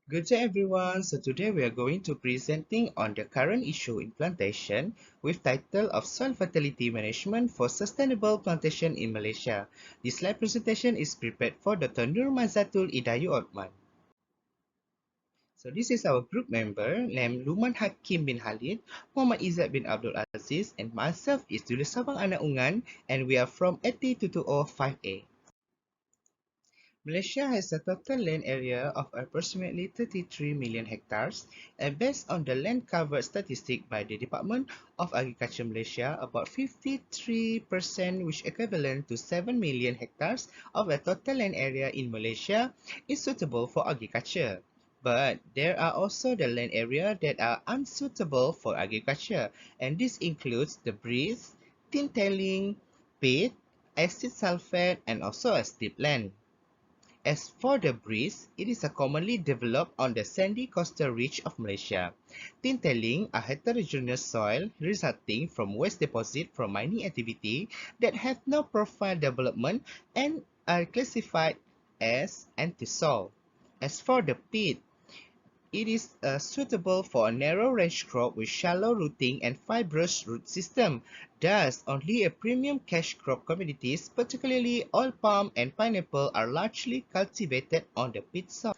Good day everyone. So today we are going to presenting on the current issue in plantation with title of Soil Fertility Management for Sustainable Plantation in Malaysia. This slide presentation is prepared for Dr. Nur Mazatul Idayu Otman. So this is our group member named Luman Hakim bin Khalid, Muhammad Izzat bin Abdul Aziz, and myself is Julius Sabang Anak Ungan, and we are from 80205A. Malaysia has a total land area of approximately 33 million hectares, and based on the land cover statistic by the Department of Agriculture Malaysia, about 53%, which equivalent to 7 million hectares of the total land area in Malaysia, is suitable for agriculture. But there are also the land area that are unsuitable for agriculture, and this includes the breeze, tin tailing, peat, acid sulfate, and also a steep land. As for the breeze, it is commonly developed on the sandy coastal ridge of Malaysia. Tintaling, a heterogeneous soil resulting from waste deposit from mining activity that have no profile development and are classified as anti-soil. As for the peat, it is suitable for a narrow-range crop with shallow rooting and fibrous root system. Thus, only a premium cash crop commodities, particularly oil palm and pineapple, are largely cultivated on the peat soil.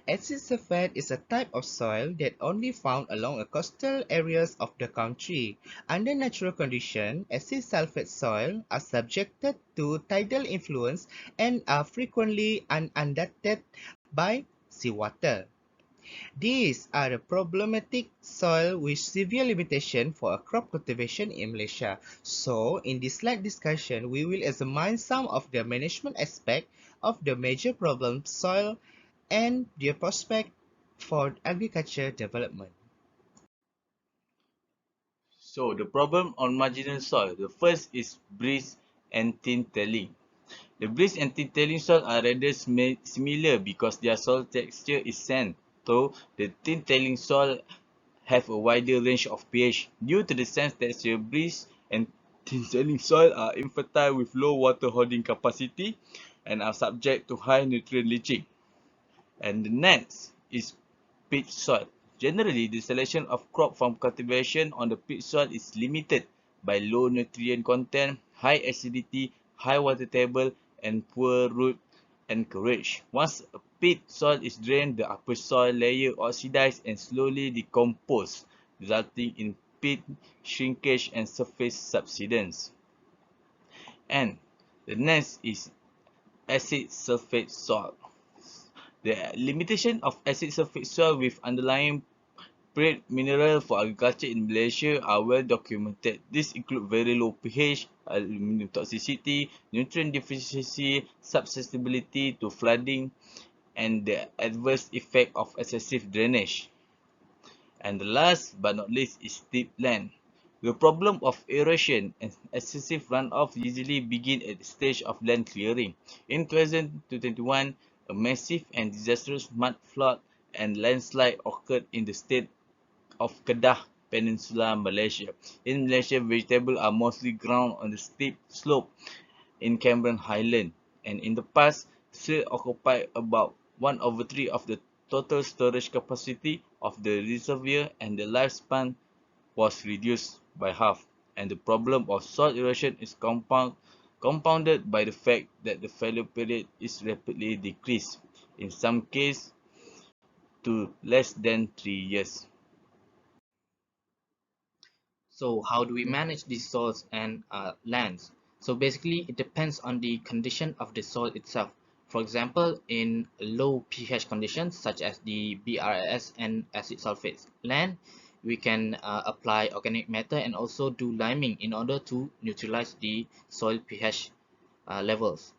Acid sulfate is a type of soil that only found along the coastal areas of the country. Under natural conditions, acid sulfate soil are subjected to tidal influence and are frequently inundated by seawater. These are the problematic soil with severe limitation for crop cultivation in Malaysia. So, in this slide discussion, we will examine some of the management aspect of the major problem soil and their prospect for agriculture development. So the problem on marginal soil, the first is breeze and thin tailing. The breeze and thin tailing soil are rather similar because their soil texture is sand, though the thin tailing soil have a wider range of pH. Due to the sand texture, breeze and thin tailing soil are infertile with low water holding capacity and are subject to high nutrient leaching. And the next is peat soil. Generally, the selection of crop from cultivation on the peat soil is limited by low nutrient content, high acidity, high water table, and poor root anchorage. Once a peat soil is drained, the upper soil layer oxidizes and slowly decomposes, resulting in peat shrinkage and surface subsidence. And the next is acid sulfate soil. The limitation of acid sulfate soil with underlying Prey mineral for agriculture in Malaysia are well documented. These include very low pH, aluminum toxicity, nutrient deficiency, susceptibility to flooding, and the adverse effect of excessive drainage. And the last but not least is steep land. The problem of erosion and excessive runoff usually begin at the stage of land clearing. In 2021, a massive and disastrous mud flood and landslide occurred in the state of Kedah Peninsula, Malaysia. In Malaysia, vegetables are mostly grown on the steep slope in Cameron Highland, and in the past, still occupied about 1/3 of the total storage capacity of the reservoir, and the lifespan was reduced by half. And the problem of soil erosion is compounded by the fact that the fallow period is rapidly decreased, in some cases to less than 3 years. So how do we manage these soils and lands? So basically, it depends on the condition of the soil itself. For example, in low pH conditions such as the BRS and acid sulfates land, we can apply organic matter and also do liming in order to neutralize the soil pH levels.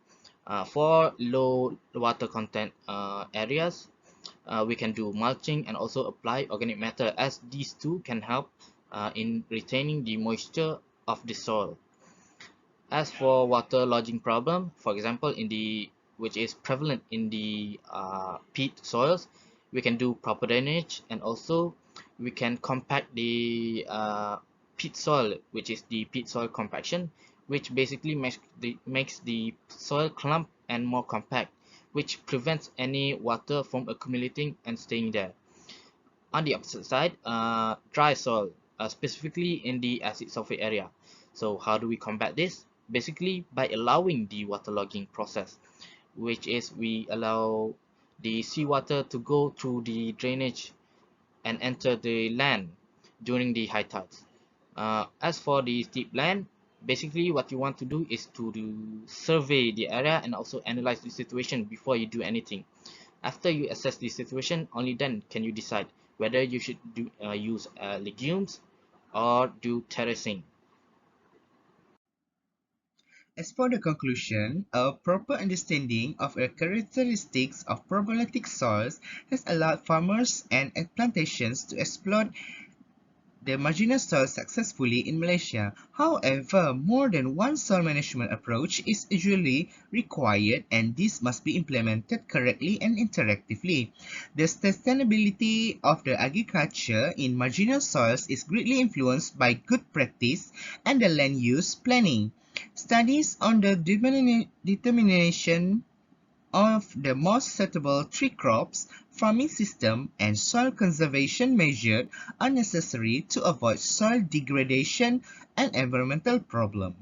For low water content areas, we can do mulching and also apply organic matter, as these two can help in retaining the moisture of the soil. As for water lodging problem, for example, which is prevalent in the peat soils, we can do proper drainage, and also we can compact the peat soil, which is the peat soil compaction, which basically makes the soil clump and more compact, which prevents any water from accumulating and staying there. On the opposite side, dry soil, specifically in the acid sulfate area. So how do we combat this? Basically by allowing the waterlogging process, which is we allow the seawater to go through the drainage and enter the land during the high tides. As for the steep land, basically what you want to do is to survey the area and also analyze the situation before you do anything. After you assess the situation, only then can you decide whether you should use legumes or do terracing. As for the conclusion, a proper understanding of the characteristics of problematic soils has allowed farmers and plantations to exploit the marginal soil successfully in Malaysia. However, more than one soil management approach is usually required, and this must be implemented correctly and interactively. The sustainability of the agriculture in marginal soils is greatly influenced by good practice and the land use planning. Studies on the determination of the most suitable tree crops, farming system, and soil conservation measures are necessary to avoid soil degradation and environmental problems.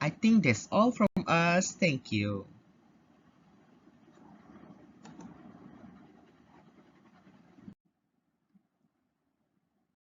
I think that's all from us. Thank you.